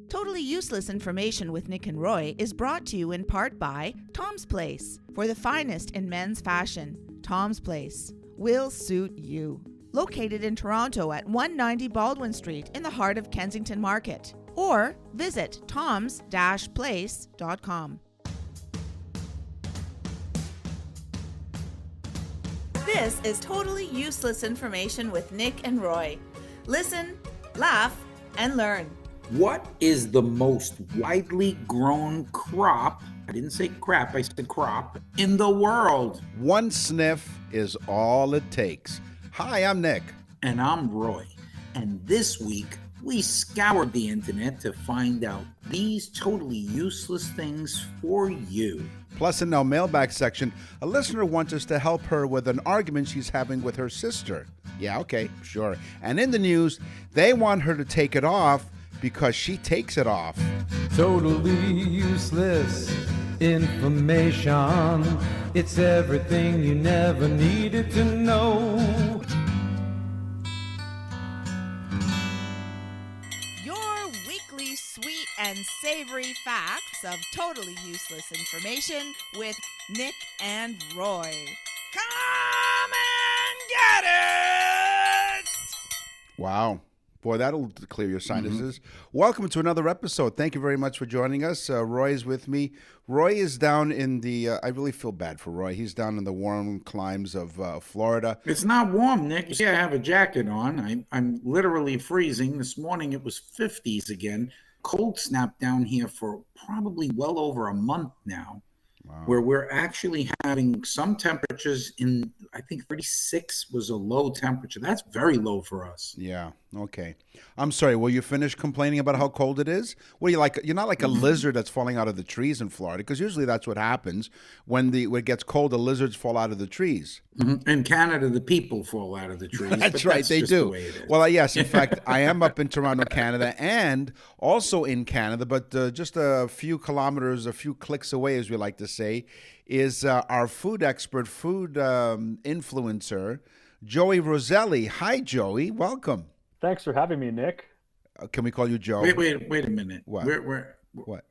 Totally Useless Information with Nick and Roy is brought to you in part by Tom's Place. For the finest in men's fashion, Tom's Place will suit you. Located in Toronto at 190 Baldwin Street in the heart of Kensington Market. Or visit toms-place.com. This is Totally Useless Information with Nick and Roy. Listen, laugh, and learn. What is the most widely grown crop, I didn't say crap, I said crop, in the world? One sniff is all it takes. Hi, I'm Nick. And I'm Roy. And this week, we scoured the internet to find out these totally useless things for you. Plus, in our mailbag section, a listener wants us to help her with an argument she's having with her sister. Yeah, okay, sure. And in the news, they want her to take it off because she takes it off. Totally useless information. It's everything you never needed to know. Your weekly sweet and savory facts of totally useless information with Nick and Roy. Come and get it! Wow. Boy, that'll clear your sinuses. Welcome to another episode. Thank you very much for joining us. Roy is with me. Roy is down in the, I really feel bad for Roy. He's down in the warm climes of Florida. It's not warm, Nick. You see, I have a jacket on. I'm literally freezing. This morning it was 50s again. Cold snap down here for probably well over a month now. Wow. Where we're actually having some temperatures in, I think 36 was a low temperature. That's very low for us. Yeah, okay. I'm sorry, will you finish complaining about how cold it is? What are you like? You're not like a lizard that's falling out of the trees in Florida, because usually that's what happens. When it gets cold, the lizards fall out of the trees. Mm-hmm. In Canada, the people fall out of the trees. That's right, they do. The way it is. Well, yes, in fact, I am up in Toronto, Canada, and also in Canada, but just a few kilometers, a few clicks away, as we like to say, is our food expert, food influencer, Joey Roselli. Hi, Joey. Welcome. Thanks for having me, Nick. Can we call you Joe? Wait a minute. What? What?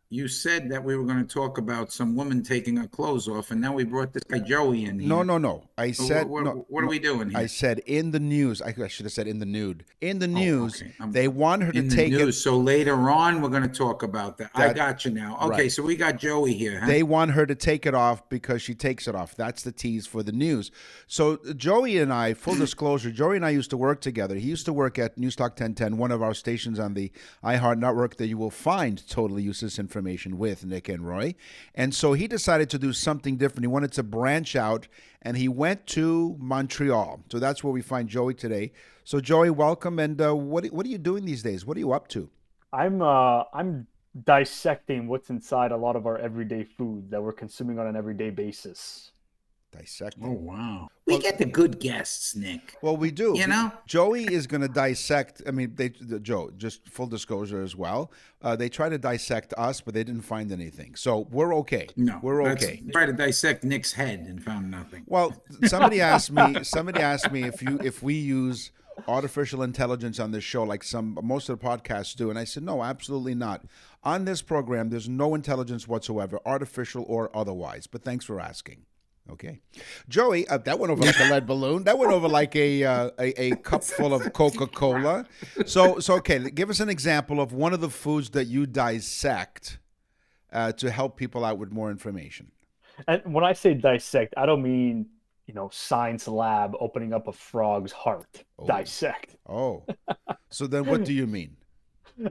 You said that we were going to talk about some woman taking her clothes off, and now we brought this guy Joey in here. No. I said... What are we doing here? I said in the news. I should have said in the nude. In the news, okay. They want her to take it... So later on, we're going to talk about that. I got you now. Okay, right. So we got Joey here. Huh? They want her to take it off because she takes it off. That's the tease for the news. So Joey and I, full disclosure, Joey and I used to work together. He used to work at Newstalk 1010, one of our stations on the iHeart network that you will find totally useless information with, Nick and Roy. And so he decided to do something different. He wanted to branch out, and he went to Montreal. So that's where we find Joey today. So Joey, welcome. And what are you doing these days? What are you up to? I'm dissecting what's inside a lot of our everyday food that we're consuming on an everyday basis. Dissecting. Oh, wow. We get the good guests, Nick. Well, we do. You know? Joey is going to dissect. I mean, Joe, just full disclosure as well. They tried to dissect us, but they didn't find anything. So we're okay. No, we're okay. They tried to dissect Nick's head and found nothing. Well, somebody asked me if we use artificial intelligence on this show like most of the podcasts do, and I said no, absolutely not. On this program, there's no intelligence whatsoever, artificial or otherwise. But thanks for asking. Okay, Joey, that went over like a lead balloon. That went over like a cup full of Coca-Cola. So okay, give us an example of one of the foods that you dissect to help people out with more information. And when I say dissect, I don't mean science lab opening up a frog's heart. Oh. Dissect. Oh, so then what do you mean?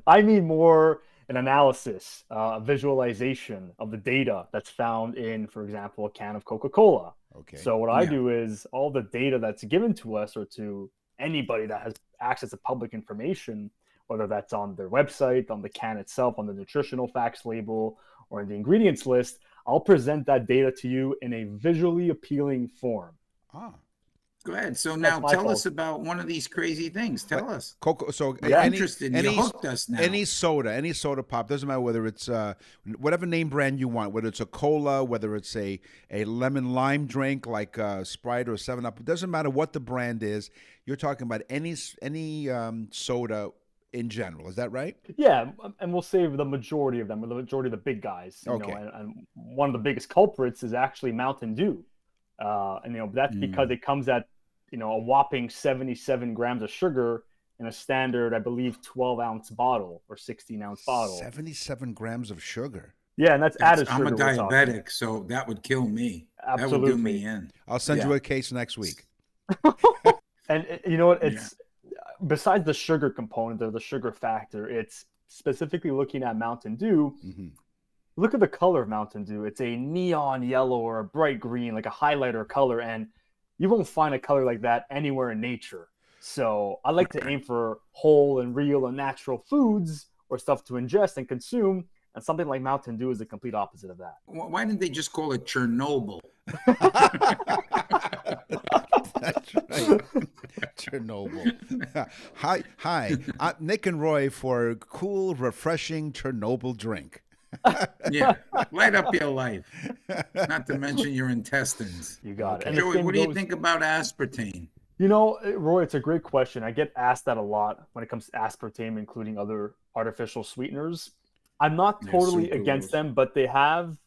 I mean more an analysis, a visualization of the data that's found in, for example, a can of Coca-Cola. Okay. So what I do is all the data that's given to us or to anybody that has access to public information, whether that's on their website, on the can itself, on the nutritional facts label, or in the ingredients list, I'll present that data to you in a visually appealing form. Go ahead. So now tell us about one of these crazy things. Tell us. Cocoa. So I'm interested. You hooked us now. Any soda pop, doesn't matter whether it's whatever name brand you want, whether it's a cola, whether it's a lemon lime drink like Sprite or 7-Up. It doesn't matter what the brand is. You're talking about any soda in general. Is that right? Yeah, and we'll save the majority of them, or the majority of the big guys. Okay. And one of the biggest culprits is actually Mountain Dew, and that's because it comes at a whopping 77 grams of sugar in a standard, I believe, 12-ounce bottle or 16-ounce bottle. 77 grams of sugar. Yeah, and that's added I'm sugar. a diabetic, so that would kill me. Absolutely. That would do me in. I'll send you a case next week. And you know what? It's besides the sugar component or the sugar factor, it's specifically looking at Mountain Dew. Mm-hmm. Look at the color of Mountain Dew. It's a neon yellow or a bright green, like a highlighter color, and you won't find a color like that anywhere in nature. So I like to aim for whole and real and natural foods or stuff to ingest and consume. And something like Mountain Dew is the complete opposite of that. Why didn't they just call it Chernobyl? That's right. Chernobyl. Hi. Nick and Roy for a cool, refreshing Chernobyl drink. Yeah, light up your life. Not to mention your intestines. You got it. And Joey, what do you think about aspartame? Roy, it's a great question. I get asked that a lot when it comes to aspartame, including other artificial sweeteners. I'm not totally against them, but they have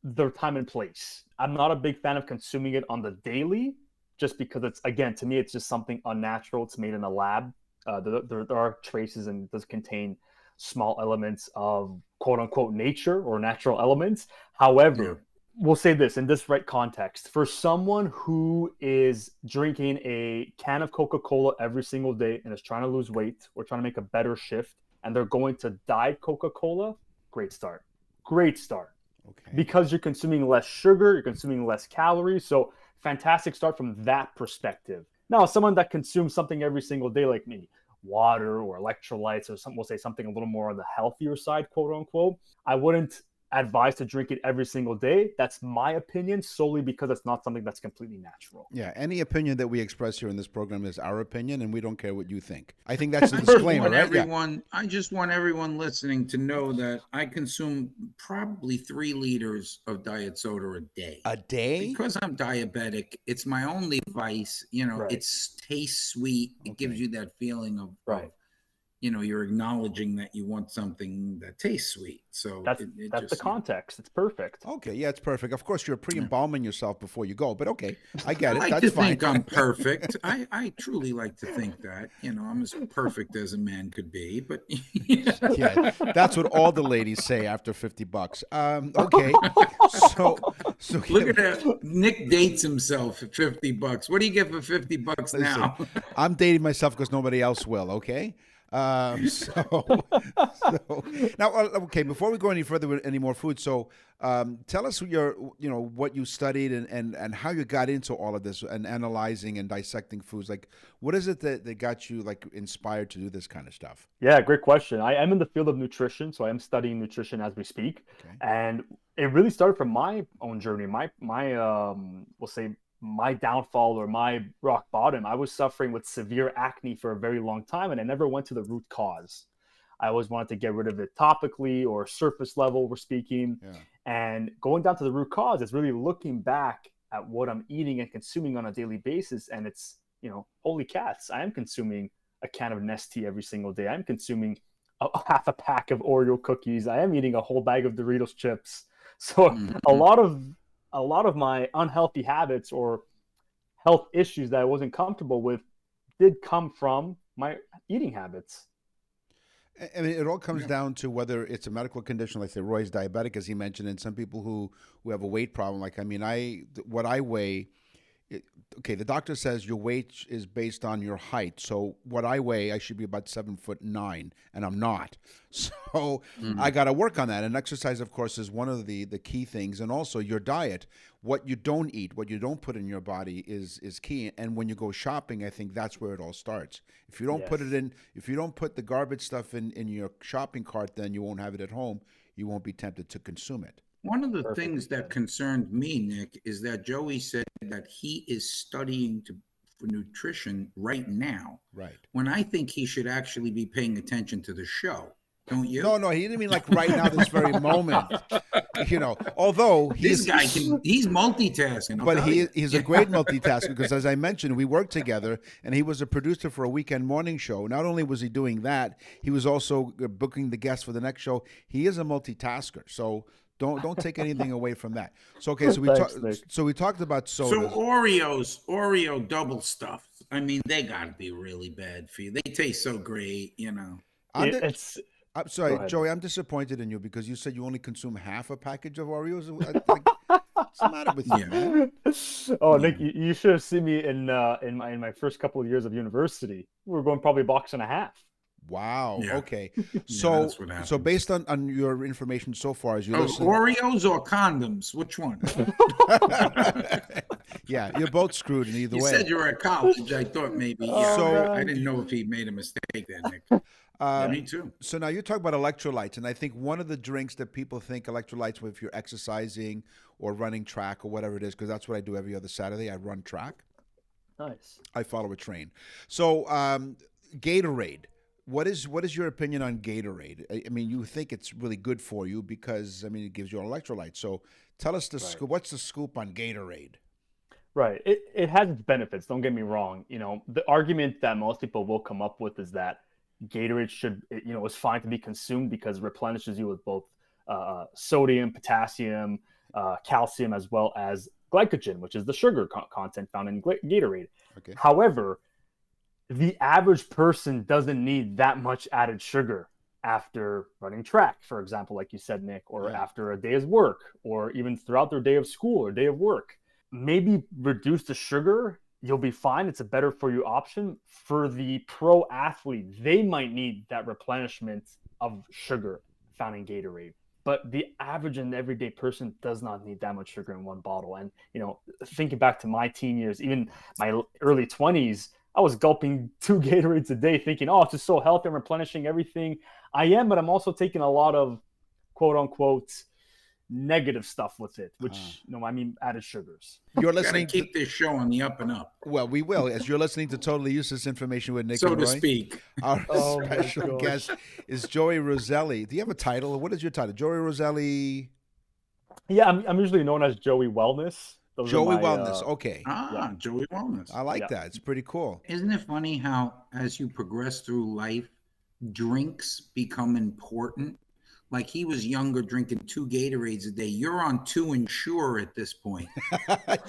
their time and place. I'm not a big fan of consuming it on the daily, just because to me, it's just something unnatural. It's made in a lab. There are traces and it does contain small elements of quote unquote nature or natural elements. However, we'll say this in this right context. For someone who is drinking a can of Coca-Cola every single day and is trying to lose weight or trying to make a better shift, and they're going to Diet Coca-Cola, great start. Okay. Because you're consuming less sugar, you're consuming less calories. So fantastic start from that perspective. Now, someone that consumes something every single day like me, water or electrolytes or we'll say something a little more on the healthier side, quote unquote, I wouldn't advise to drink it every single day. That's my opinion, solely because it's not something that's completely natural. Yeah, any opinion that we express here in this program is our opinion, and we don't care what you think. I think that's the disclaimer, right? I just want everyone listening to know that I consume probably 3 liters of diet soda a day. A day? Because I'm diabetic, it's my only vice. It tastes sweet. It gives you that feeling of you're acknowledging that you want something that tastes sweet. So that's the context. It's perfect. Okay, yeah, it's perfect. Of course, you're pre-embalming yourself before you go, but okay, I get it. I like that's to fine. think I'm perfect. I truly like to think that I'm as perfect as a man could be. But yeah, that's what all the ladies say after $50. Okay, so look at that. Nick dates himself at $50. What do you get for $50 now? I'm dating myself because nobody else will. Okay. Now, okay, before we go any further with any more food, so tell us what you studied and how you got into all of this and analyzing and dissecting foods. Like, what is it that got you inspired to do this kind of stuff? Yeah, great question. I am in the field of nutrition, so I am studying nutrition as we speak. Okay. And it really started from my own journey. My we'll say my downfall or my rock bottom. I was suffering with severe acne for a very long time, and I never went to the root cause. I always wanted to get rid of it topically or surface level, we're speaking. Yeah. And going down to the root cause is really looking back at what I'm eating and consuming on a daily basis. And it's, holy cats, I am consuming a can of Nestea every single day. I'm consuming half a pack of Oreo cookies. I am eating a whole bag of Doritos chips. So a lot of my unhealthy habits or health issues that I wasn't comfortable with did come from my eating habits. I mean, it all comes down to whether it's a medical condition, like say Roy's diabetic, as he mentioned, and some people who have a weight problem. Like, I mean, what I weigh, the doctor says your weight is based on your height. So what I weigh, I should be about 7'9", and I'm not. So I got to work on that. And exercise, of course, is one of the key things. And also your diet, what you don't eat, what you don't put in your body is key. And when you go shopping, I think that's where it all starts. If you don't if you don't put the garbage stuff in your shopping cart, then you won't have it at home. You won't be tempted to consume it. One of the things that concerned me, Nick, is that Joey said that he is studying for nutrition right now. Right. When I think he should actually be paying attention to the show. don't you? No, he didn't mean like right now, this very moment. Although he's multitasking. But he's a great multitasker because, as I mentioned, we worked together, and he was a producer for a weekend morning show. Not only was he doing that, he was also booking the guests for the next show. He is a multitasker, so don't take anything away from that. So okay, so we talked about sodas. So Oreo double stuff. I mean, they gotta be really bad for you. They taste so great, I'm sorry, Joey, I'm disappointed in you because you said you only consume half a package of Oreos. What's the matter with you, man? Oh, Nick, you should have seen me in my first couple of years of university. We were going probably a box and a half. Wow. Yeah. Okay. So based on your information so far, as you listen, Oreos or condoms, which one? Yeah, you're both screwed in either way. You said you were at college. I thought maybe. I didn't know if he made a mistake there, Nick. Me too. So now you talk about electrolytes, and I think one of the drinks that people think electrolytes if you're exercising or running track or whatever it is, because that's what I do every other Saturday. I run track. Nice. I follow a train. So Gatorade. What is your opinion on Gatorade? I mean, you think it's really good for you because it gives you electrolytes. So tell us what's the scoop on Gatorade? Right. It has its benefits. Don't get me wrong. The argument that most people will come up with is that Gatorade is fine to be consumed because it replenishes you with both sodium, potassium, calcium, as well as glycogen, which is the sugar content found in Gatorade. Okay. However, the average person doesn't need that much added sugar after running track, for example, like you said, Nick, or after a day's work, or even throughout their day of school or day of work. Maybe reduce the sugar. You'll be fine. It's a better for you option. For the pro athlete, they might need that replenishment of sugar found in Gatorade. But the average and everyday person does not need that much sugar in one bottle. And, thinking back to my teen years, even my early 20s, I was gulping 2 Gatorades a day thinking, it's just so healthy and replenishing everything. I am, but I'm also taking a lot of quote unquote negative stuff with it, which added sugars. You're listening to keep this show on the up and up. Well, we will, as you're listening to Totally Useless Information with Nick and Roy. So to speak. Our special guest is Joey Roselli. Do you have a title? What is your title? Joey Roselli? Yeah, I'm usually known as Joey Wellness. Joey Wellness. Okay. Joey Wellness. I like that. It's pretty cool. Isn't it funny how as you progress through life, drinks become important? Like he was younger, drinking 2 Gatorades a day. You're on 2 Ensure at this point.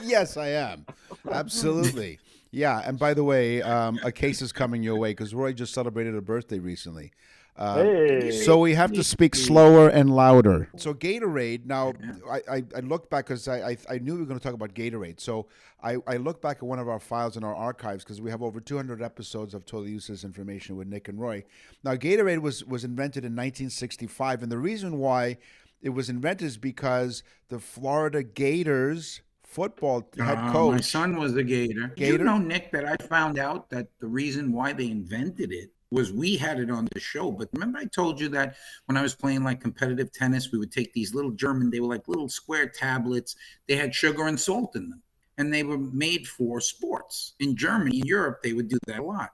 Yes, I am. Absolutely. Yeah. And by the way, a case is coming your way because Roy just celebrated a birthday recently. So we have to speak slower and louder. So Gatorade, now I looked back because I knew we were going to talk about Gatorade. So I looked back at one of our files in our archives because we have over 200 episodes of Totally Useless Information with Nick and Roy. Now Gatorade was invented in 1965, and the reason why it was invented is because the Florida Gators football head coach. My son was a Gator. You know, Nick, that I found out that the reason why they invented it was we had it on the show. But remember I told you that when I was playing like competitive tennis, we would take these little they were like little square tablets. They had sugar and salt in them, and they were made for sports. In Germany, in Europe, they would do that a lot.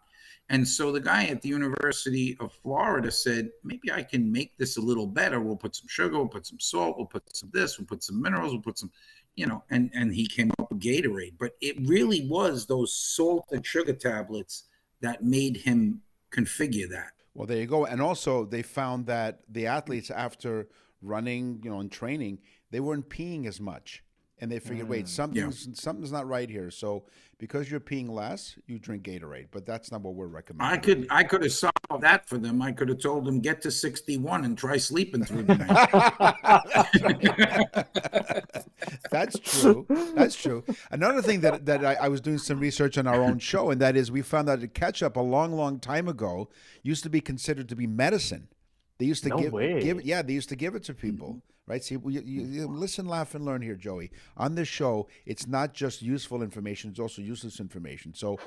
And so the guy at the University of Florida said, maybe I can make this a little better. We'll put some sugar, we'll put some salt, we'll put some this, we'll put some minerals, we'll put some, and he came up with Gatorade. But it really was those salt and sugar tablets that made him configure that. Well, there you go. And also they found that the athletes, after running, and training, they weren't peeing as much. And they figured, wait, something's not right here. So because you're peeing less, you drink Gatorade. But that's not what we're recommending. I could have solved that for them. I could have told them, get to 61 and try sleeping through the night. That's true. That's true. Another thing that I was doing some research on our own show, and that is we found out that ketchup a long, long time ago used to be considered to be medicine. They used to give it. They used to give it to people. Right? See, you listen, laugh, and learn here, Joey. On this show, it's not just useful information, it's also useless information. So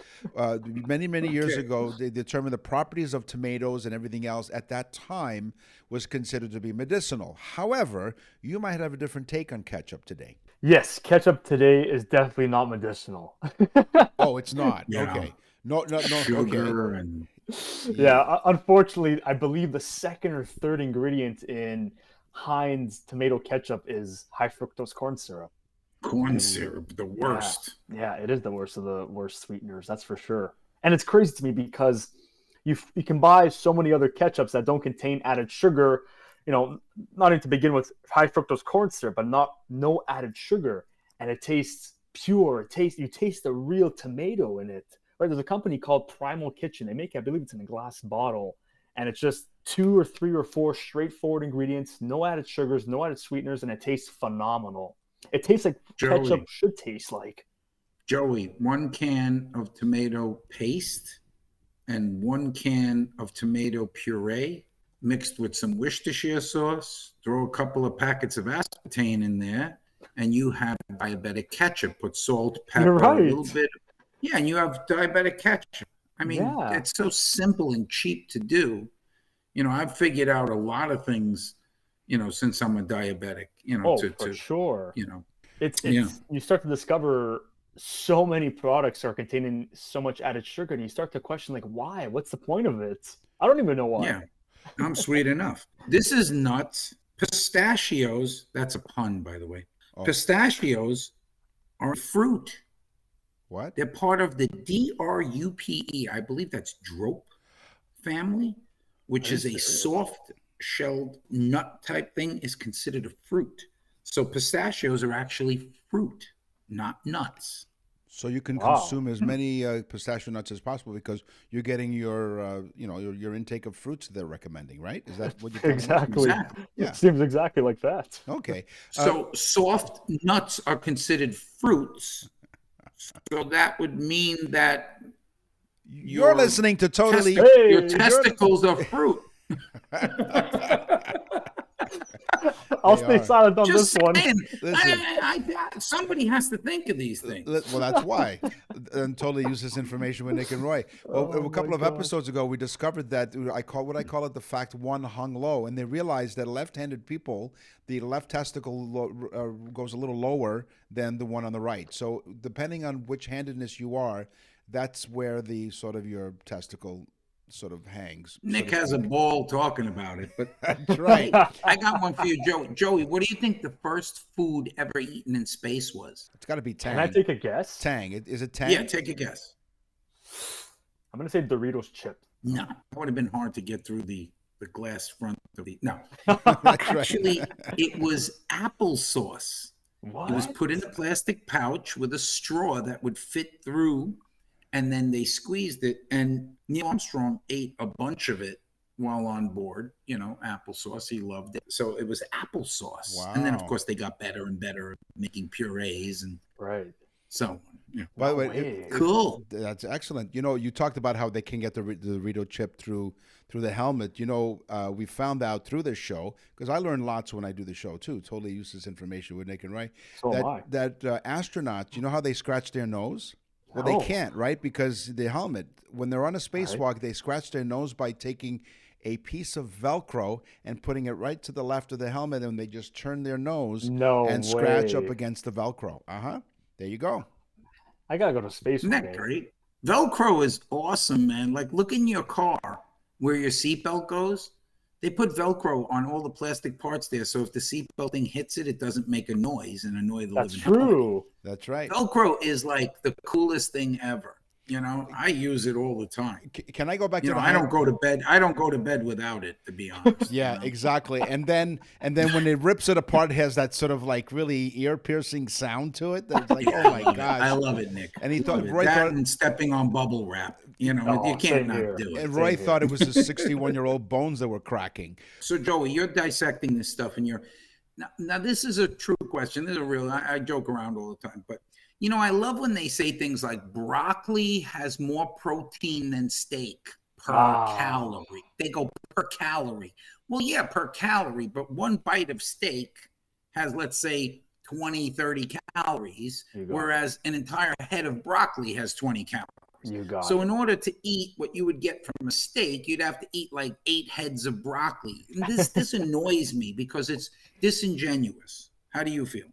many, many years ago, they determined the properties of tomatoes and everything else at that time was considered to be medicinal. However, you might have a different take on ketchup today. Yes, ketchup today is definitely not medicinal. Oh, it's not? Yeah. Okay. No. Okay. sugar and Yeah, unfortunately, I believe the second or third ingredient in Heinz tomato ketchup is high fructose corn syrup. corn syrup, the worst. Yeah, it is the worst of the worst sweeteners, that's for sure. And it's crazy to me because you can buy so many other ketchups that don't contain added sugar, not even to begin with high fructose corn syrup, but no added sugar, and it tastes pure. You taste the real tomato in it. Right? There's a company called Primal Kitchen. They make it, I believe it's in a glass bottle, and it's just 2 or 3 or 4 straightforward ingredients, no added sugars, no added sweeteners, and it tastes phenomenal. It tastes like ketchup should taste like. Joey, 1 can of tomato paste and 1 can of tomato puree mixed with some Worcestershire sauce. Throw a couple of packets of aspartame in there, and you have diabetic ketchup. Put salt, pepper, You're right. a little bit. Yeah, and you have diabetic ketchup. I mean, it's so simple and cheap to do. I've figured out a lot of things, since I'm a diabetic, for sure. It's Yeah. You start to discover so many products are containing so much added sugar, and you start to question, like, why? What's the point of it? I don't even know why. Yeah, I'm sweet enough. This is nuts. Pistachios, that's a pun, by the way. Oh. Pistachios are fruit. What? They're part of the drupe. I believe that's drope family, which is a soft-shelled nut type thing, is considered a fruit. So pistachios are actually fruit, not nuts. So you can consume as many pistachio nuts as possible because you're getting your intake of fruits they're recommending, right? Is that what you're Exactly? Yeah. It seems exactly like that. Okay. So soft nuts are considered fruits. So that would mean that you're listening to totally. Your testicles are fruit. I'll stay silent on Just this one. Listen. Somebody has to think of these things. Well, that's why. And totally use this information with Nick and Roy. Well, a couple of episodes ago, we discovered that I call it the fact one hung low, and they realized that left-handed people, the left testicle goes a little lower than the one on the right. So depending on which handedness you are, that's where the sort of your testicle sort of hangs. Nick has a ball talking about it, but That's right. I got one for you, Joey. Joey, what do you think the first food ever eaten in space was? It's got to be Tang. Can I take a guess? Tang. Is it Tang? Yeah, take a guess. I'm going to say Doritos chip. No, that would have been hard to get through the glass front of the. No, That's actually, it was applesauce. What? It was put in a plastic pouch with a straw that would fit through, and then they squeezed it. And Neil Armstrong ate a bunch of it while on board. Applesauce. He loved it. So it was applesauce. Wow. And then, of course, they got better and better at making purees and Right. so on. Yeah. By the way, Cool. That's excellent. You talked about how they can get the Dorito chip through the helmet. We found out through this show, because I learn lots when I do the show too. Totally use this information with Nick and Ray. So am I. That astronauts, how they scratch their nose? Well, they can't, right? Because the helmet, when they're on a spacewalk, they scratch their nose by taking a piece of Velcro and putting it right to the left of the helmet, and they just turn their nose and scratch up against the Velcro. There you go. I gotta go to space. Isn't that great? Velcro is awesome, man. Like, look in your car where your seatbelt goes. They put Velcro on all the plastic parts there, so if the seatbelt thing hits it, it doesn't make a noise and annoy the living hell out of you. True. That's right. Velcro is like the coolest thing ever. I use it all the time. Can I go back to the I don't go to bed. I don't go to bed without it, to be honest. Yeah, exactly. And then when it rips it apart, it has that sort of like really ear-piercing sound to it. That's like, oh my gosh. I love it, Nick. And he thought that Roy thought, and stepping on bubble wrap. You can't not do it. and Roy thought it was his 61-year-old bones that were cracking. So Joey, you're dissecting this stuff, and now this is a true question. This is a real. I joke around all the time, but I love when they say things like broccoli has more protein than steak per calorie. They go per calorie. Well, yeah, per calorie, but one bite of steak has, let's say, 20, 30 calories, whereas an entire head of broccoli has 20 calories. So in order to eat what you would get from a steak, you'd have to eat like 8 heads of broccoli. And this annoys me because it's disingenuous. How do you feel?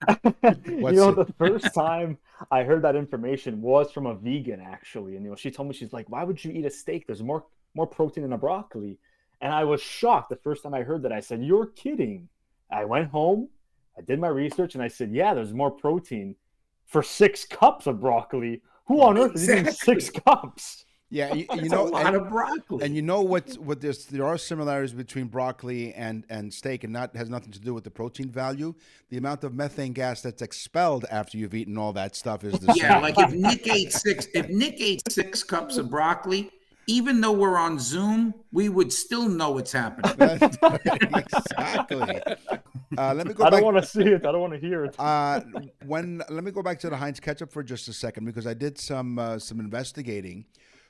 The first time I heard that information was from a vegan, actually. And she told me, she's like, why would you eat a steak? There's more protein in a broccoli. And I was shocked the first time I heard that. I said, you're kidding. I went home, I did my research, and I said, yeah, there's more protein for 6 cups of broccoli. Who on earth is eating 6 cups? Yeah, a lot of broccoli. And what there are similarities between broccoli and steak, and that has nothing to do with the protein value. The amount of methane gas that's expelled after you've eaten all that stuff is the same. Yeah, like if Nick ate 6 cups of broccoli, even though we're on Zoom, we would still know it's happening. Exactly. Let me go I back. don't want to see it. I don't want to hear it. Let me go back to the Heinz ketchup for just a second, because I did some investigating.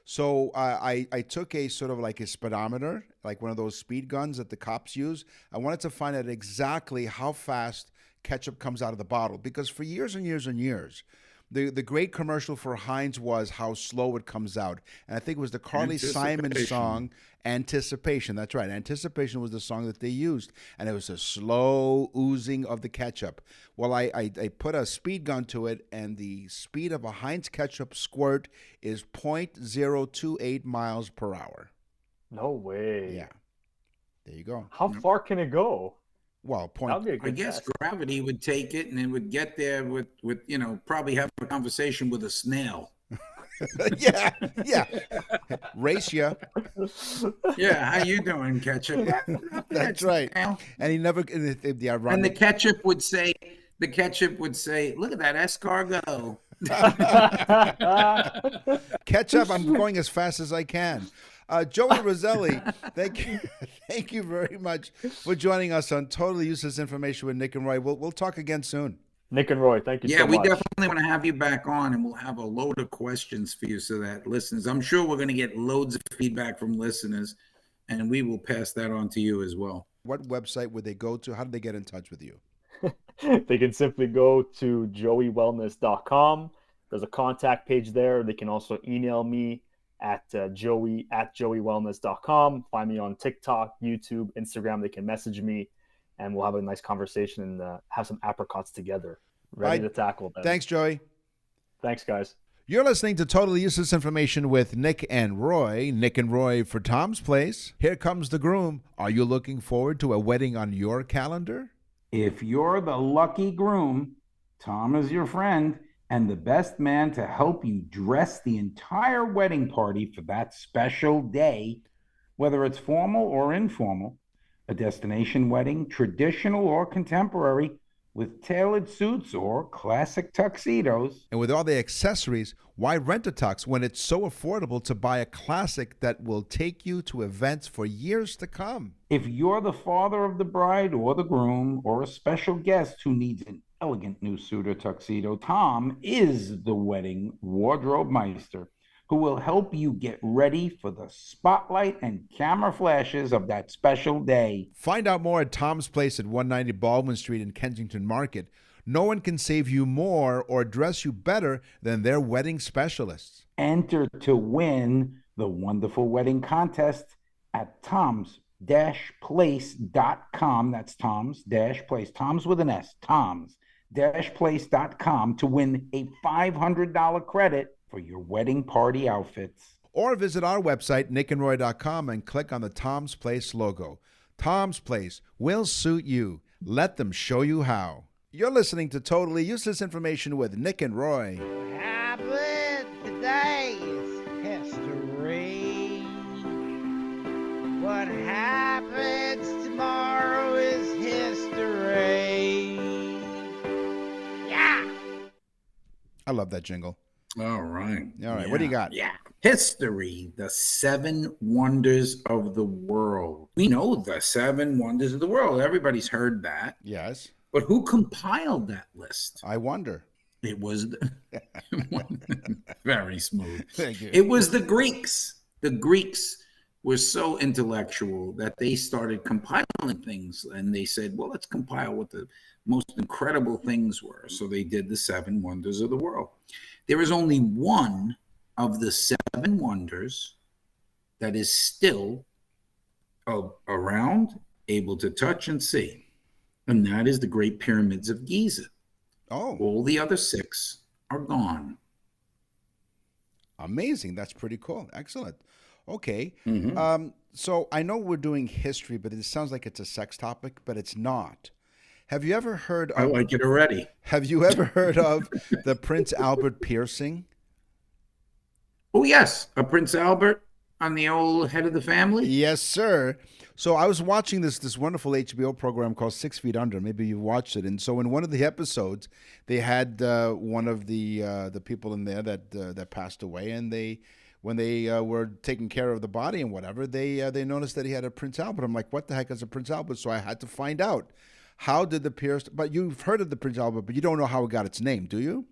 So I took a sort of like a speedometer, like one of those speed guns that the cops use. I wanted to find out exactly how fast ketchup comes out of the bottle, because for years and years and years, the great commercial for Heinz was how slow it comes out. And I think it was the Carly Simon song, Anticipation. That's right. Anticipation was the song that they used. And it was a slow oozing of the ketchup. Well, I put a speed gun to it, and the speed of a Heinz ketchup squirt is 0.028 miles per hour. No way. Yeah. There you go. How far can it go? Well, I guess gravity would take it, and it would get there with probably have a conversation with a snail. yeah. Race ya. Yeah, how you doing, ketchup? That's right. And he never. The ironic. And the ketchup would say, "Look at that escargot." Ketchup, I'm going as fast as I can. Joey Roselli, thank you very much for joining us on Totally Useless Information with Nick and Roy. We'll talk again soon. Nick and Roy, thank you so much. Yeah, we definitely want to have you back on, and we'll have a load of questions for you so that listeners, I'm sure we're going to get loads of feedback from listeners, and we will pass that on to you as well. What website would they go to? How do they get in touch with you? They can simply go to joeywellness.com. There's a contact page there. They can also email me at joeywellness.com. Find me on TikTok, YouTube, Instagram. They can message me, and we'll have a nice conversation and have some apricots together. Ready to tackle them. Thanks, Joey. Thanks, guys. You're listening to Totally Useless Information with Nick and Roy. Nick and Roy for Tom's Place. Here comes the groom. Are you looking forward to a wedding on your calendar? If you're the lucky groom, Tom is your friend and the best man to help you dress the entire wedding party for that special day, whether it's formal or informal, a destination wedding, traditional or contemporary, with tailored suits or classic tuxedos. And with all the accessories, why rent a tux when it's so affordable to buy a classic that will take you to events for years to come? If you're the father of the bride or the groom or a special guest who needs an elegant new suit or tuxedo, Tom is the wedding wardrobe meister who will help you get ready for the spotlight and camera flashes of that special day. Find out more at Tom's Place at 190 Baldwin Street in Kensington Market. No one can save you more or dress you better than their wedding specialists. Enter to win the wonderful wedding contest at toms-place.com. That's Toms-Place. Toms with an S. Toms-place.com to win a $500 credit for your wedding party outfits. Or visit our website, nickandroy.com, and click on the Tom's Place logo. Tom's Place will suit you. Let them show you how. You're listening to Totally Useless Information with Nick and Roy. What happened today is history. What happens tomorrow is history. Yeah. I love that jingle. All right. What do you got? Yeah. History, the 7 wonders of the world. We know the 7 wonders of the world. Everybody's heard that. Yes. But who compiled that list? I wonder. It was very smooth. Thank you. It was the Greeks. The Greeks were so intellectual that they started compiling things, and they said, well, let's compile what the most incredible things were. So they did the 7 wonders of the world. There is only one of the 7 wonders that is still around, able to touch and see, and that is the Great Pyramids of Giza. Oh, All the other 6 are gone. amazing. That's pretty cool. Excellent. Okay. Mm-hmm. So I know we're doing history, but it sounds like it's a sex topic, but it's not. Have you ever heard I of like it already. Have you ever heard of the Prince Albert piercing? Oh, yes. A Prince Albert on the old head of the family? Yes, sir. So I was watching this wonderful HBO program called 6 Feet Under. Maybe you watched it. And so in one of the episodes, they had one of the people in there that passed away, and when they were taking care of the body and whatever, they noticed that he had a Prince Albert. I'm like, what the heck is a Prince Albert? So I had to find out. How did the pierce? But you've heard of the Prince Albert, but you don't know how it got its name, do you?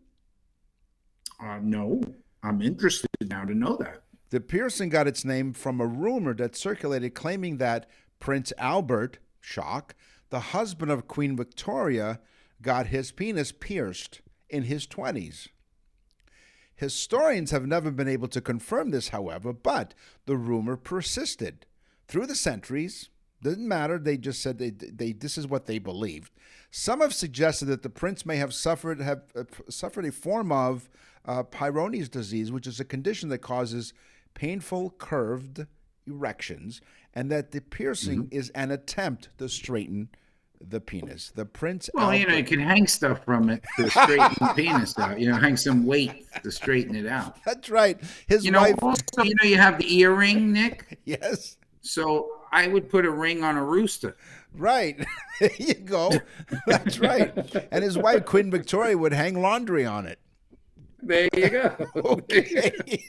No. I'm interested now to know that. The piercing got its name from a rumor that circulated claiming that Prince Albert, shock, the husband of Queen Victoria, got his penis pierced in his 20s. Historians have never been able to confirm this, however, but the rumor persisted. Through the centuries, didn't matter, they just said this is what they believed. Some have suggested that the prince may have suffered a form of Peyronie's disease, which is a condition that causes painful curved erections, and that the piercing is an attempt to straighten the penis. The Prince Well, Albert, you can hang stuff from it to straighten the penis out. Hang some weight to straighten it out. That's right. His wife. Also, you have the earring, Nick. Yes. So I would put a ring on a rooster. Right. There you go. That's right. And his wife, Queen Victoria, would hang laundry on it. There you go. Okay.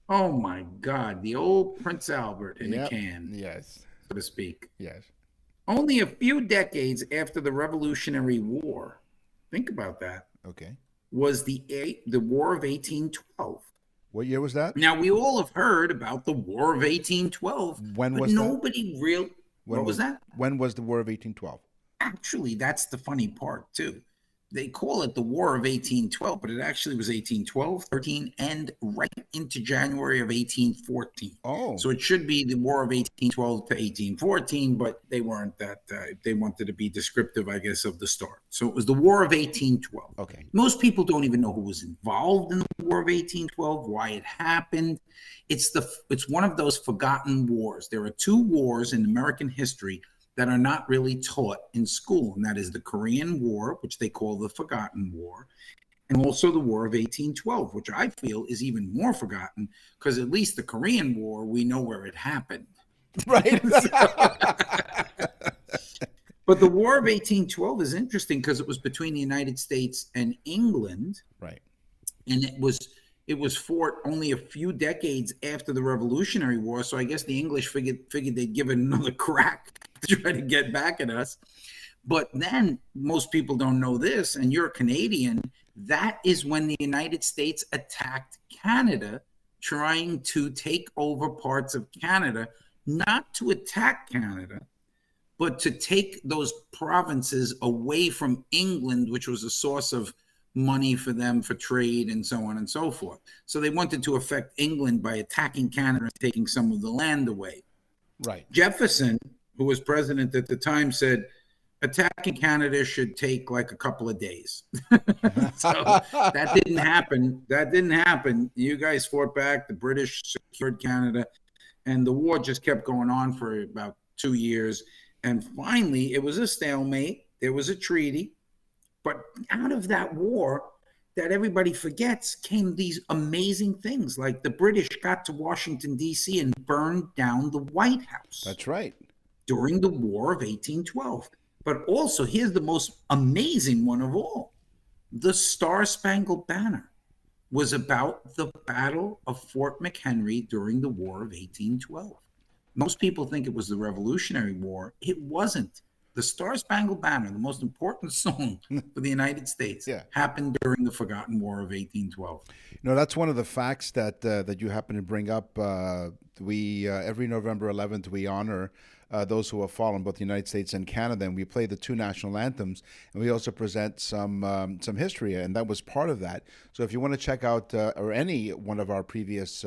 Oh, my God. The old Prince Albert in a can, Yes. so to speak. Yes. Only a few decades after the Revolutionary War, think about that, Okay. was the War of 1812. What year was that? Now, we all have heard about the War of 1812. When but was that? nobody real. What was that? When was the War of 1812? Actually, that's the funny part, too. They call it the War of 1812, but it actually was 1812, 13, and right into January of 1814. Oh. So it should be the War of 1812 to 1814, but they weren't that. They wanted to be descriptive, I guess, of the start. So it was the War of 1812. Okay. Most people don't even know who was involved in the War of 1812, why it happened. It's one of those forgotten wars. There are 2 wars in American history that are not really taught in school, and that is the Korean War, which they call the Forgotten War, and also the War of 1812, which I feel is even more forgotten, because at least the Korean War, we know where it happened. Right. But the War of 1812 is interesting because it was between the United States and England. Right. And it was fought only a few decades after the Revolutionary War, so I guess the English figured they'd give it another crack to try to get back at us. But then most people don't know this, and you're a Canadian, that is when the United States attacked Canada, trying to take over parts of Canada, not to attack Canada, but to take those provinces away from England, which was a source of money for them for trade and so on and so forth. So they wanted to affect England by attacking Canada and taking some of the land away. Right. Jefferson, who was president at the time, said attacking Canada should take like a couple of days. So that didn't happen. You guys fought back. The British secured Canada, and the war just kept going on for about 2 years. And finally, it was a stalemate. There was a treaty. But out of that war that everybody forgets came these amazing things, like the British got to Washington, D.C. and burned down the White House. That's right. During the War of 1812. But also, here's the most amazing one of all. The Star-Spangled Banner was about the Battle of Fort McHenry during the War of 1812. Most people think it was the Revolutionary War. It wasn't. The Star-Spangled Banner, the most important song for the United States, happened during the Forgotten War of 1812. That's one of the facts that you happen to bring up. We every November 11th, we honor those who have fallen, both the United States and Canada, and we play the 2 national anthems, and we also present some history, and that was part of that. So if you want to check out or any one of our previous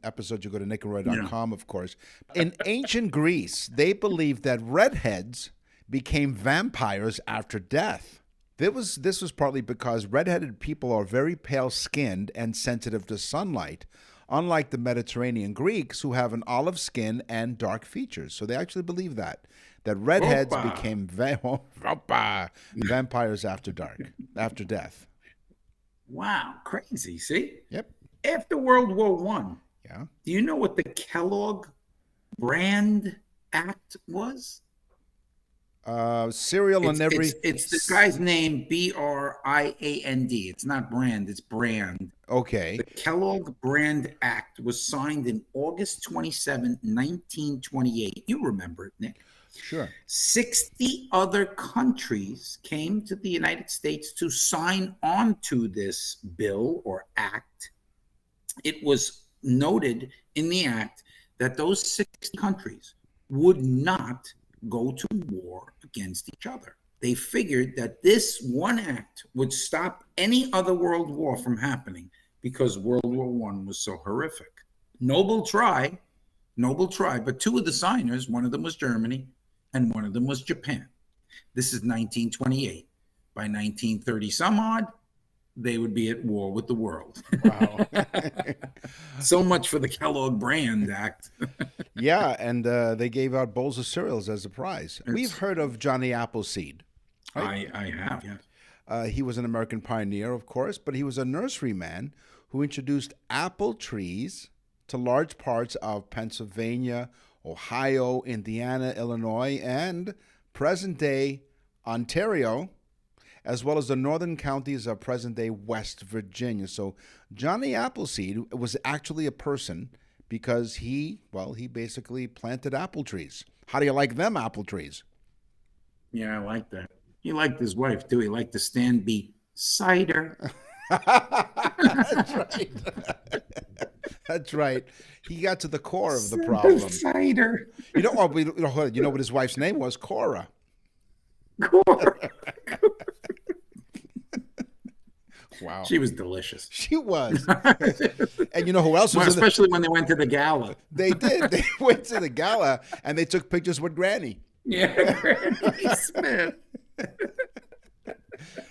episodes, you go to nickandroy.com, of course. In ancient Greece, they believed that redheads became vampires after death. This was partly because redheaded people are very pale-skinned and sensitive to sunlight, unlike the Mediterranean Greeks who have an olive skin and dark features. So they actually believe that redheads Opa. became vampires after after death. Wow, crazy. See? Yep. After World War One, Yeah. do you know what the Kellogg Brand Act was? Cereal and every. It's this guy's name, Brand. It's not brand, it's brand. Okay. The Kellogg Brand Act was signed in August 27, 1928. You remember it, Nick. Sure. 60 other countries came to the United States to sign on to this bill or act. It was noted in the act that those 60 countries would not go to war against each other. They figured that this one act would stop any other world war from happening because World War One was so horrific. Noble try, but two of the signers, one of them was Germany and one of them was Japan. This is 1928. By 1930 some odd, they would be at war with the world. Wow. So much for the Kellogg Brand Act. Yeah, and they gave out bowls of cereals as a prize. We've heard of Johnny Appleseed. Right? I have, yeah. He was an American pioneer, of course, but he was a nurseryman who introduced apple trees to large parts of Pennsylvania, Ohio, Indiana, Illinois, and present-day Ontario, as well as the northern counties of present-day West Virginia. So Johnny Appleseed was actually a person because he basically planted apple trees. How do you like them apple trees? Yeah, I like that. He liked his wife, too. He liked to stand beside her. That's right. That's right. He got to the core of the problem. Beside her. You know what his wife's name was? Cora. Cora. Wow. She was delicious. She was. And you know who else was especially when they went to the gala. They did. They went to the gala and they took pictures with Granny. Yeah, Granny Smith.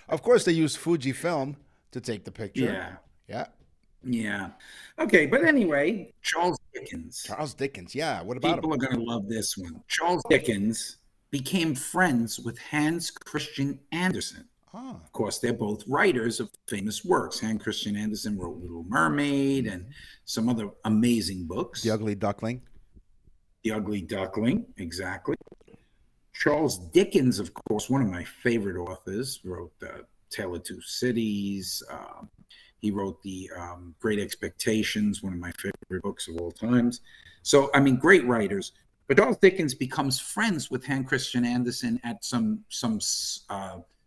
Of course, they used Fujifilm to take the picture. Yeah. Yeah. Yeah. Okay, but anyway, Charles Dickens. Charles Dickens, yeah. What about People him? are going to love this one. Charles Dickens became friends with Hans Christian Andersen. Ah. Of course, they're both writers of famous works. Hans Christian Andersen wrote Little Mermaid and some other amazing books. The Ugly Duckling. The Ugly Duckling, exactly. Charles Dickens, of course, one of my favorite authors, wrote Tale of Two Cities. He wrote The Great Expectations, one of my favorite books of all times. So, I mean, great writers. But Charles Dickens becomes friends with Hans Christian Andersen at some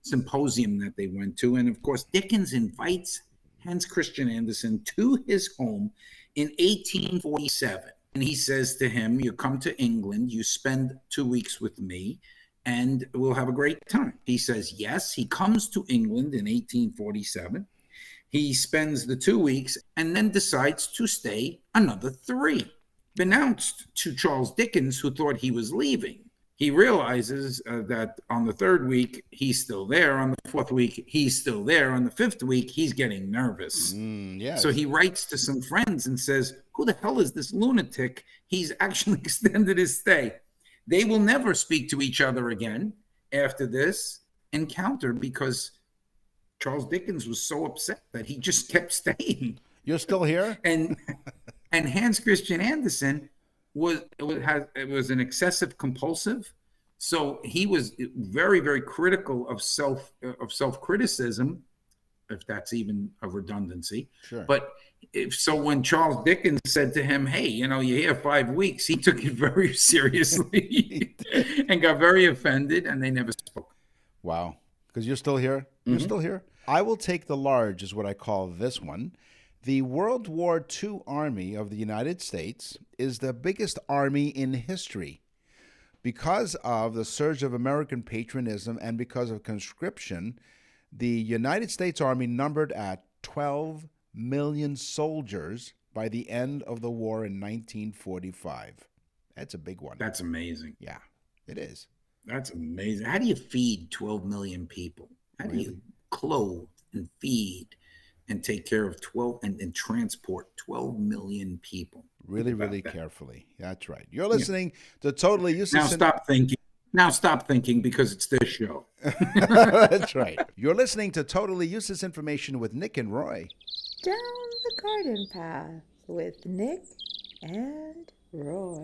symposium that they went to. And, of course, Dickens invites Hans Christian Andersen to his home in 1847. And he says to him, you come to England, you spend 2 weeks with me, and we'll have a great time. He says yes. He comes to England in 1847. He spends the 2 weeks and then decides to stay another 3. Announced to Charles Dickens, who thought he was leaving. He realizes that on the 3rd week, he's still there. On the 4th week, he's still there. On the 5th week, he's getting nervous. Yes. So he writes to some friends and says, who the hell is this lunatic? He's actually extended his stay. They will never speak to each other again after this encounter because Charles Dickens was so upset that he just kept staying. You're still here? And Hans Christian Andersen was an excessive compulsive, so he was very, very critical of self-criticism, if that's even a redundancy. Sure. But when Charles Dickens said to him, "Hey, you're here 5 weeks," he took it very seriously and got very offended, and they never spoke. Wow. Because you're still here? You're still here? I will take the large is what I call this one. The World War II Army of the United States is the biggest army in history. Because of the surge of American patriotism and because of conscription, the United States Army numbered at 12 million soldiers by the end of the war in 1945. That's a big one. That's amazing. Yeah, it is. That's amazing. How do you feed 12 million people? How do you clothe and feed and take care of 12 and transport 12 million people? Really, really carefully. That's right. You're listening to Totally Useless. Now stop thinking. Now stop thinking because it's this show. That's right. You're listening to Totally Useless Information with Nick and Roy. Down the garden path with Nick and Roy.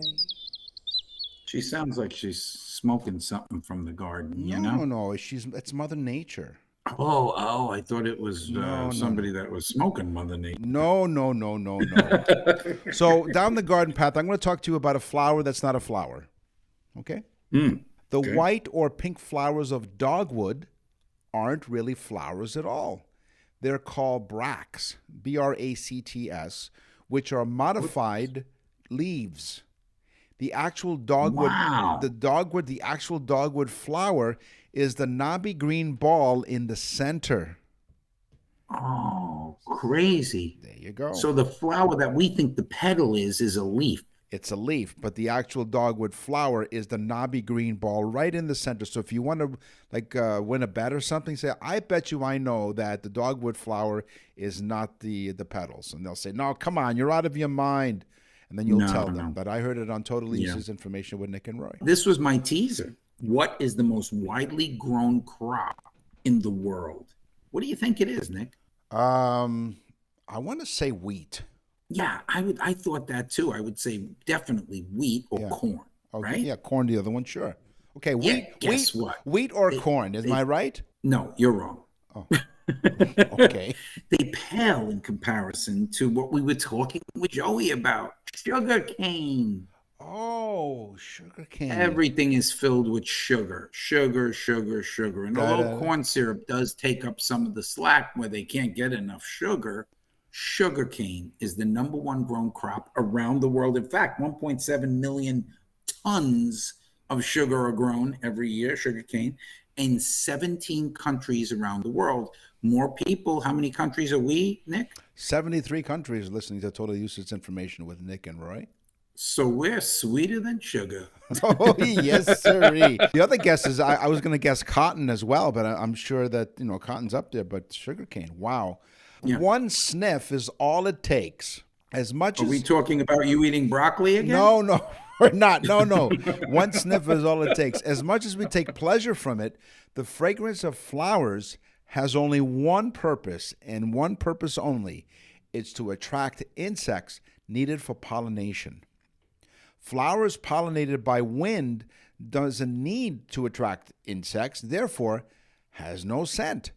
She sounds like she's smoking something from the garden, you know? No. It's Mother Nature. Oh, I thought it was somebody that was smoking Mother Nature. No. So down the garden path, I'm going to talk to you about a flower that's not a flower. Okay? The white or pink flowers of dogwood aren't really flowers at all. They're called bracts, B-R-A-C-T-S, which are modified leaves. The actual dogwood, the actual dogwood flower is the knobby green ball in the center. Oh, crazy. There you go. So the flower that we think the petal is a leaf. It's a leaf, but the actual dogwood flower is the knobby green ball right in the center. So if you want to win a bet or something, say, I bet you I know that the dogwood flower is not the petals. And they'll say, no, come on, you're out of your mind. And then you'll tell them. But I heard it on Totally Useless Information with Nick and Roy. This was my teaser. What is the most widely grown crop in the world? What do you think it is, Nick? I want to say wheat. Yeah, I thought that too. I would say definitely wheat or corn. Right? Yeah, corn, the other one, sure. Okay, wheat or corn. Am I right? No, you're wrong. Oh. Okay. They pale in comparison to what we were talking with Joey about, sugar cane. Oh, sugar cane. Everything is filled with sugar. And although corn syrup does take up some of the slack where they can't get enough sugar, sugar cane is the number one grown crop around the world. In fact, 1.7 million tons of sugar are grown every year, sugar cane, in 17 countries around the world. More people. How many countries are we, Nick? 73 countries listening to Totally Useless Information with Nick and Roy. So we're sweeter than sugar. Oh, yes, sirree. The other guess is I was going to guess cotton as well, but I'm sure that, cotton's up there, but sugarcane, wow. Yeah. One sniff is all it takes. Are we talking about you eating broccoli again? No, we're not. No. One sniff is all it takes. As much as we take pleasure from it, the fragrance of flowers has only one purpose, and one purpose only. It's to attract insects needed for pollination. Flowers pollinated by wind doesn't need to attract insects, therefore has no scent.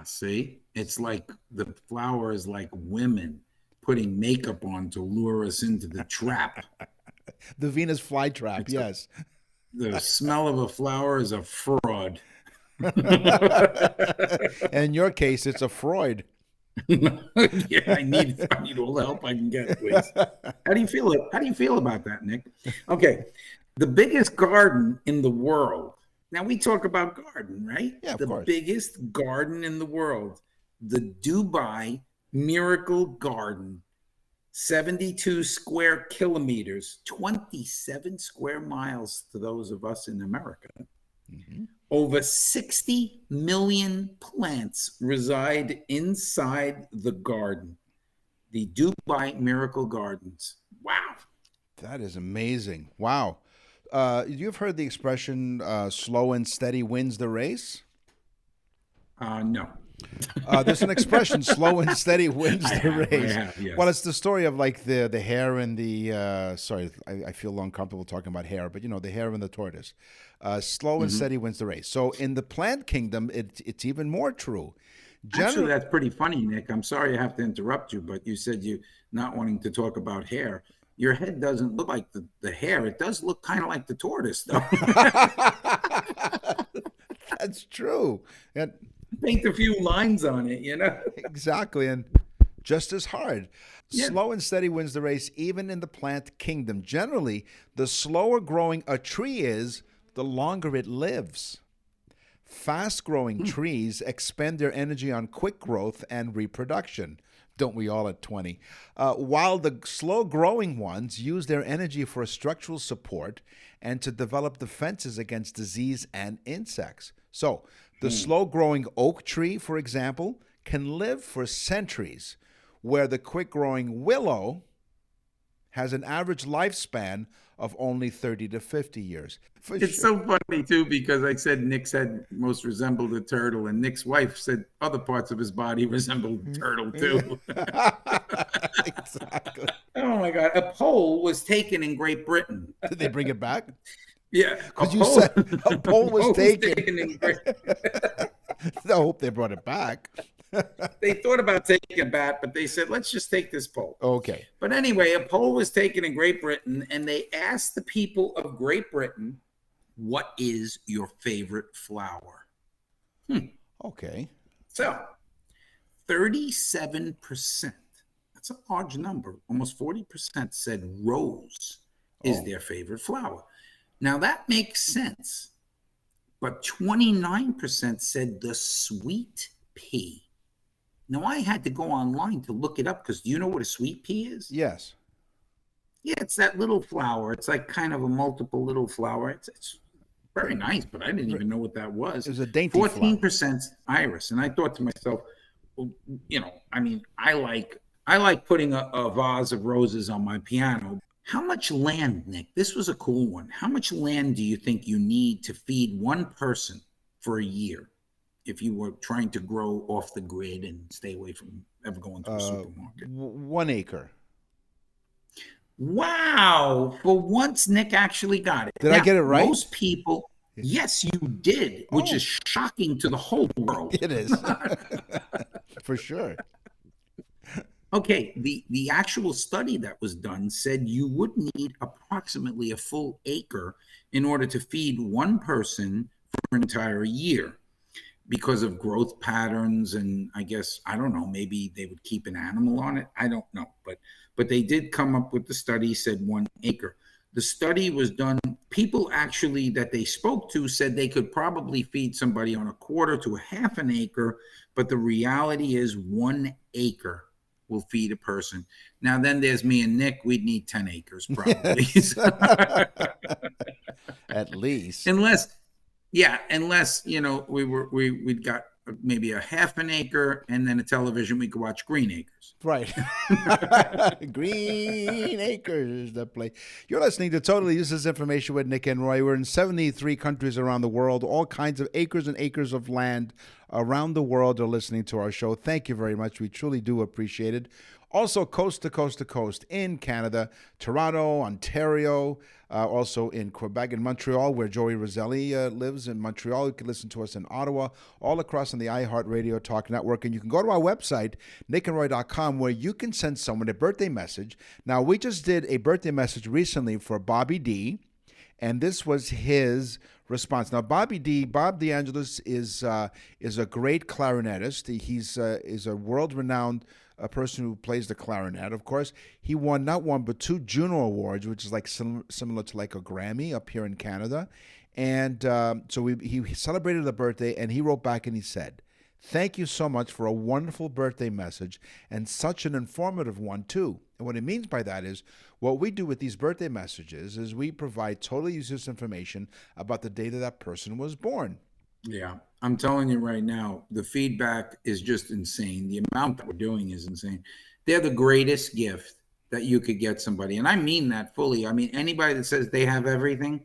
See? It's like the flower is like women putting makeup on to lure us into the trap. The Venus flytrap, yes. The smell of a flower is a fraud. In your case, it's a Freud. Yeah, I need all the help I can get, please. How do you feel about that, Nick? Okay. The biggest garden in the world. Now we talk about garden, right? Yeah, of course. The biggest garden in the world, the Dubai Miracle Garden, 72 square kilometers, 27 square miles to those of us in America. Mm-hmm. Over 60 million plants reside inside the garden, the Dubai Miracle Gardens. Wow. That is amazing. Wow. You've heard the expression, slow and steady wins the race? No. There's an expression, slow and steady wins the race. I have, yes. Well, it's the story of like the hare and the, I feel uncomfortable talking about hare, but the hare and the tortoise. Slow and steady wins the race. So in the plant kingdom, it's even more true. Actually, that's pretty funny, Nick. I'm sorry I have to interrupt you, but you said you not wanting to talk about hare. Your head doesn't look like the hare. It does look kind of like the tortoise, though. That's true. And paint a few lines on it, Exactly, and just as hard. Yeah. Slow and steady wins the race, even in the plant kingdom. Generally, the slower growing a tree is, the longer it lives. Fast-growing trees expend their energy on quick growth and reproduction. Don't we all at 20? While the slow-growing ones use their energy for structural support and to develop defenses against disease and insects. So, the slow-growing oak tree, for example, can live for centuries, where the quick-growing willow has an average lifespan of only 30 to 50 years. It's so funny, too, because I said Nick's head most resembled a turtle, and Nick's wife said other parts of his body resembled a turtle, too. Exactly. Oh, my God. A poll was taken in Great Britain. Did they bring it back? Yeah. Because you said a poll was taken. In Great I hope they brought it back. They thought about taking a bat, but they said, let's just take this poll. Okay. But anyway, a poll was taken in Great Britain, and they asked the people of Great Britain, what is your favorite flower? Okay. So 37%, that's a large number, almost 40% said rose is their favorite flower. Now that makes sense, but 29% said the sweet pea. Now, I had to go online to look it up because do you know what a sweet pea is? Yes. Yeah, it's that little flower. It's like kind of a multiple little flower. It's very nice, but I didn't even know what that was. It was a dainty 14% iris. And I thought to myself, well, you know, I mean, I like putting a vase of roses on my piano. How much land, Nick? This was a cool one. How much land do you think you need to feed one person for a year? If you were trying to grow off the grid and stay away from ever going to a supermarket? 1 acre. Wow. For once, Nick actually got it. Did I get it right? Most people, yes, you did, which is shocking to the whole world. It is. For sure. Okay, the actual study that was done said you would need approximately a full acre in order to feed one person for an entire year, because of growth patterns, and I guess, I don't know, maybe they would keep an animal on it. I don't know, but they did come up with the study, said 1 acre. The study was done, people actually that they spoke to said they could probably feed somebody on a quarter to a half an acre, but the reality is 1 acre will feed a person. Now then there's me and Nick, we'd need 10 acres probably. At least. Unless, you know, we'd got maybe a half an acre and then a television we could watch Green Acres. Right. Green Acres, the play. You're listening to Totally Useless Information with Nick and Roy. We're in 73 countries around the world. All kinds of acres and acres of land around the world are listening to our show. Thank you very much. We truly do appreciate it. Also, coast to coast to coast in Canada, Toronto, Ontario, also in Quebec and Montreal, where Joey Roselli lives in Montreal. You can listen to us in Ottawa, all across on the iHeartRadio Talk Network. And you can go to our website, nickandroy.com, where you can send someone a birthday message. Now, we just did a birthday message recently for Bobby D, and this was his response. Now, Bob DeAngelis is a great clarinetist. He's is a world-renowned person who plays the clarinet. Of course, he won not one but 2 Juno Awards, which is like similar to like a Grammy up here in Canada. And so he celebrated a birthday, and he wrote back and he said, "Thank you so much for a wonderful birthday message, and such an informative one too." And what it means by that is, what we do with these birthday messages is we provide totally useless information about the day that person was born. Yeah, I'm telling you right now, the feedback is just insane. The amount that we're doing is insane. They're the greatest gift that you could get somebody. And I mean that fully. I mean, anybody that says they have everything,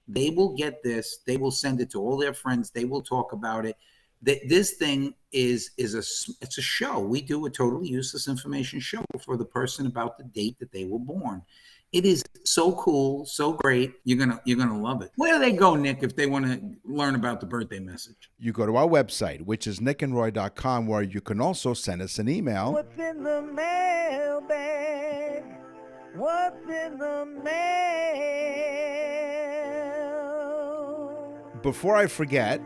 they will get this. They will send it to all their friends. They will talk about it. This thing it's a show. We do a totally useless information show for the person about the date that they were born. It is so cool, so great. You're gonna love it. Where do they go, Nick, if they want to learn about the birthday message? You go to our website, which is nickandroy.com, where you can also send us an email. What's in the mailbag? What's in the mail? Before I forget,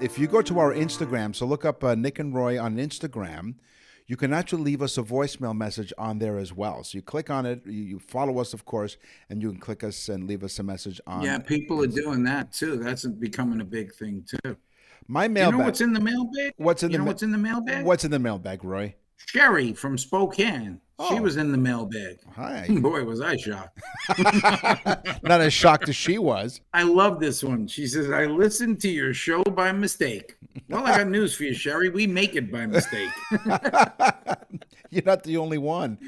if you go to our Instagram, so look up Nick and Roy on Instagram, you can actually leave us a voicemail message on there as well. So you click on it, you follow us, of course, and you can click us and leave us a message on. Yeah, people are doing that too. That's becoming a big thing too. My mailbag. You know what's in the mailbag? What's in the mailbag? What's in the mailbag, Roy? Sherry from Spokane. She Oh. was in the mailbag. Hi. Boy, was I shocked. Not as shocked as she was. I love this one. She says, I listened to your show by mistake. Well, I got news for you, Sherry. We make it by mistake. You're not the only one.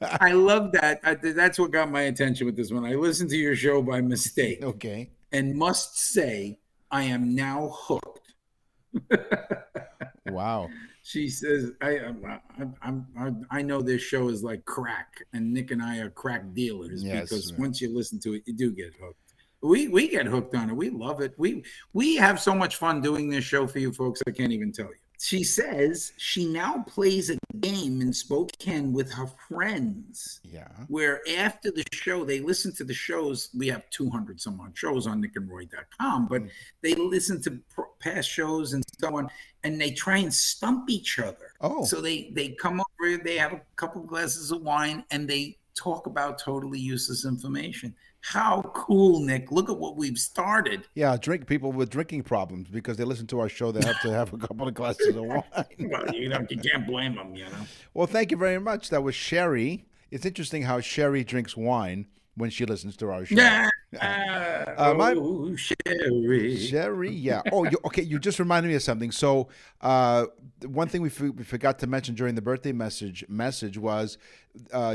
I love that. That's what got my attention with this one. I listened to your show by mistake. Okay. And must say, I am now hooked. Wow. She says, I know this show is like crack, and Nick and I are crack dealers, Yes, because man. once you listen to it, you do get hooked. We get hooked on it. We love it. We have so much fun doing this show for you folks. I can't even tell you. She says she now plays a game in Spokane with her friends. Yeah. Where after the show, they listen to the shows. We have 200 some odd shows on nickandroy.com, but they listen to past shows and so on, and they try and stump each other. Oh. So they come over, they have a couple glasses of wine, and they talk about totally useless information. How cool, Nick. Look at what we've started. Yeah, people with drinking problems because they listen to our show. They have to have a couple of glasses of wine. Well, you can't blame them, Well, thank you very much. That was Sherry. It's interesting how Sherry drinks wine when she listens to our show. Sherry, yeah. Oh, okay. You just reminded me of something. So, one thing we forgot to mention during the birthday message was,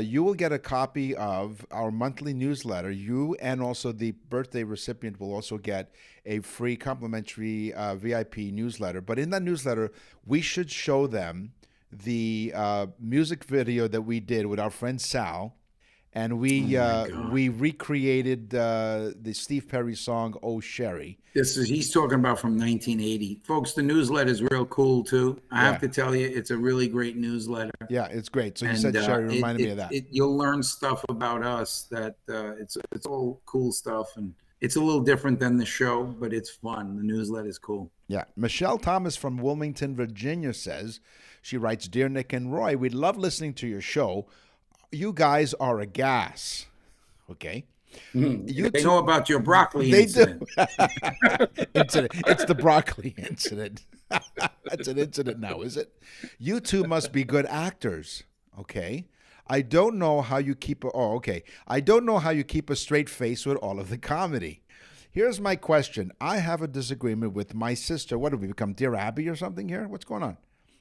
you will get a copy of our monthly newsletter. You and also the birthday recipient will also get a free complimentary VIP newsletter. But in that newsletter, we should show them the music video that we did with our friend Sal. And we recreated the Steve Perry song "Oh Sherry." He's talking about from 1980, folks. The newsletter is real cool too. I have to tell you, it's a really great newsletter. Yeah, it's great. So you said Sherry reminded me of that. You'll learn stuff about us that it's all cool stuff, and it's a little different than the show, but it's fun. The newsletter is cool. Yeah, Michelle Thomas from Wilmington, Virginia says, she writes, "Dear Nick and Roy, we love listening to your show. You guys are a gas." Okay. They know about your broccoli incident. Incident. It's the broccoli incident. That's an incident now, is it? You two must be good actors. Okay. I don't know how you keep I don't know how you keep a straight face with all of the comedy. Here's my question. I have a disagreement with my sister. What have we become, Dear Abby or something here? What's going on?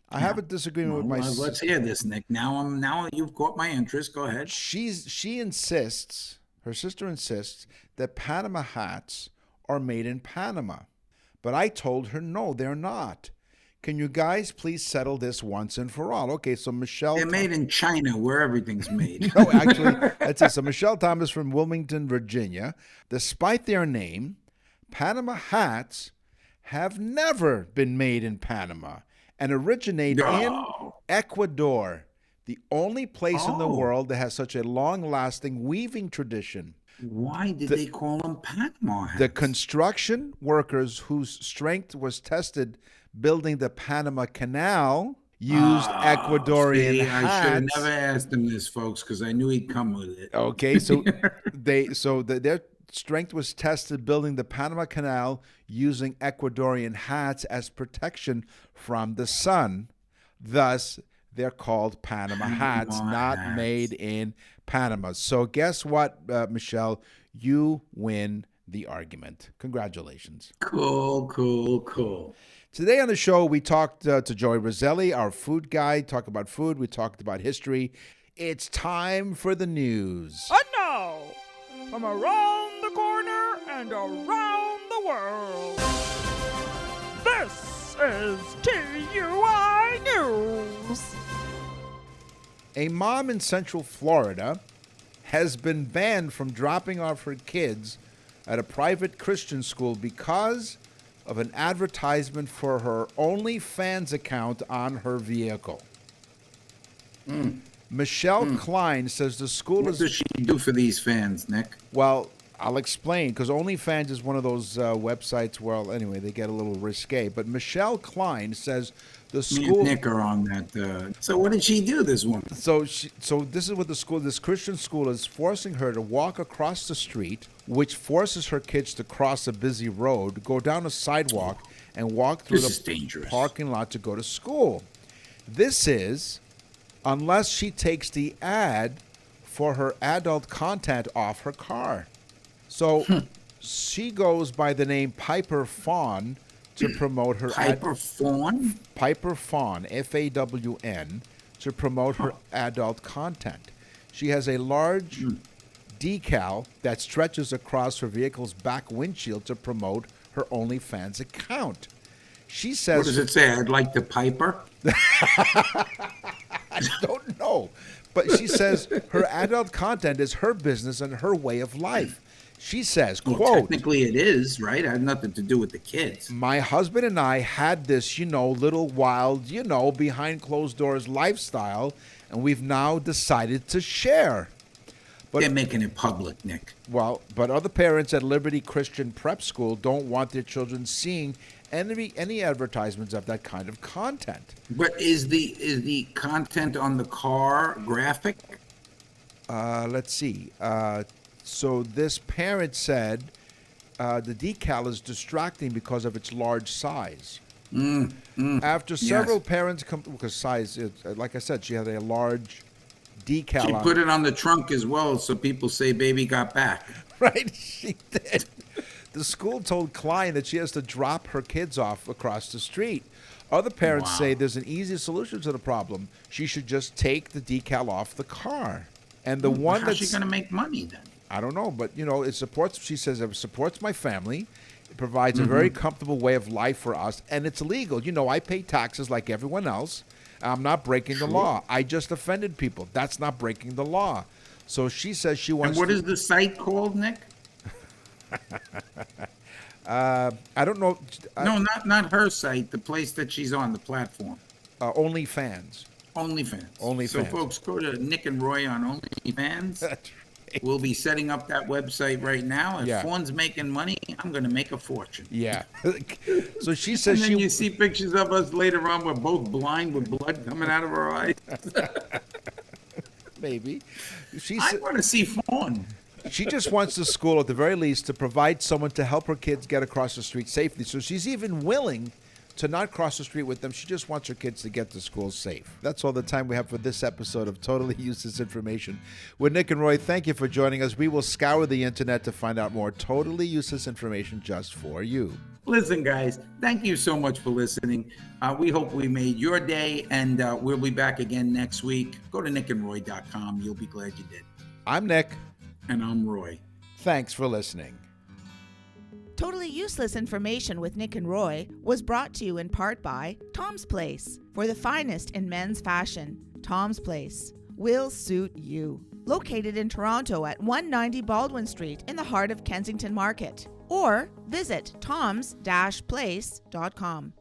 I have a disagreement with my sister. Let's hear this, Nick. Now you've caught my interest. Go ahead. Her sister insists that Panama hats are made in Panama. But I told her, no, they're not. Can you guys please settle this once and for all? Okay, so Michelle... They're made in China, where everything's made. No, actually, that's it. So Michelle Thomas from Wilmington, Virginia. Despite their name, Panama hats have never been made in Panama and originate in Ecuador, the only place in the world that has such a long-lasting weaving tradition. Why did they call them Panama hats? The construction workers whose strength was tested building the Panama Canal used Ecuadorian hats. I should have never asked him this, folks, because I knew he'd come with it. Okay, so their strength was tested building the Panama Canal using Ecuadorian hats as protection from the sun. Thus, they're called Panama hats, not made in Panama. So guess what, Michelle? You win the argument. Congratulations. Cool. Today on the show, we talked to Joey Roselli, our food guy, talked about food. We talked about history. It's time for the news. And now, from around the corner and around the world, this is TUI News. A mom in Central Florida has been banned from dropping off her kids at a private Christian school because of an advertisement for her OnlyFans account on her vehicle. Michelle Klein says the school What does she do for these fans, Nick? Well, I'll explain, because OnlyFans is one of those websites where, anyway, they get a little risque. But Michelle Klein says the school... Me and Nick are on that. So what did she do, this woman? So this is what this Christian school is forcing her to walk across the street, which forces her kids to cross a busy road, go down a sidewalk, and walk through the parking lot to go to school. This is unless she takes the ad for her adult content off her car. So she goes by the name Piper Fawn to promote her Piper Fawn? Piper Fawn, Fawn, to promote her adult content. She has a large decal that stretches across her vehicle's back windshield to promote her OnlyFans account. She says... What does it say? I'd like to Piper? I don't know. But she says her adult content is her business and her way of life. She says, Well, quote, technically it is, right? I have nothing to do with the kids. my husband and I had this, little wild, behind closed doors lifestyle, and we've now decided to share. But, They're making it public, Nick. well, but other parents at Liberty Christian Prep School don't want their children seeing any advertisements of that kind of content. But is the content on the car graphic? Let's see. So this parent said the decal is distracting because of its large size. After several parents because size, like I said, she had a large decal. She put it on the trunk as well, so people say baby got back. Right, she did. The school told Klein that she has to drop her kids off across the street. Other parents say there's an easy solution to the problem. She should just take the decal off the car. And the one How's that's she going to make money then? I don't know, but it supports. She says it supports my family. It provides a very comfortable way of life for us, and it's legal. I pay taxes like everyone else. I'm not breaking the law. I just offended people. That's not breaking the law. So she says she wants. And what is the site called, Nick? I don't know. No, not her site. The place that she's on, the platform. OnlyFans. OnlyFans. So, folks, go to Nick and Roy on OnlyFans. That's right. We'll be setting up that website right now. If Fawn's making money, I'm going to make a fortune. Yeah. So she says and then you see pictures of us later on. We're both blind with blood coming out of our eyes. Maybe. I want to see Fawn. She just wants the school, at the very least, to provide someone to help her kids get across the street safely. So she's even willing to not cross the street with them. She just wants her kids to get to school safe. That's all the time we have for this episode of Totally Useless Information. With Nick and Roy, thank you for joining us. We will scour the internet to find out more totally useless information just for you. Listen, guys, thank you so much for listening. We hope we made your day, and we'll be back again next week. Go to nickandroy.com. You'll be glad you did. I'm Nick. And I'm Roy. Thanks for listening. Totally Useless Information with Nick and Roy was brought to you in part by Tom's Place. For the finest in men's fashion, Tom's Place will suit you. Located in Toronto at 190 Baldwin Street in the heart of Kensington Market. Or visit toms-place.com.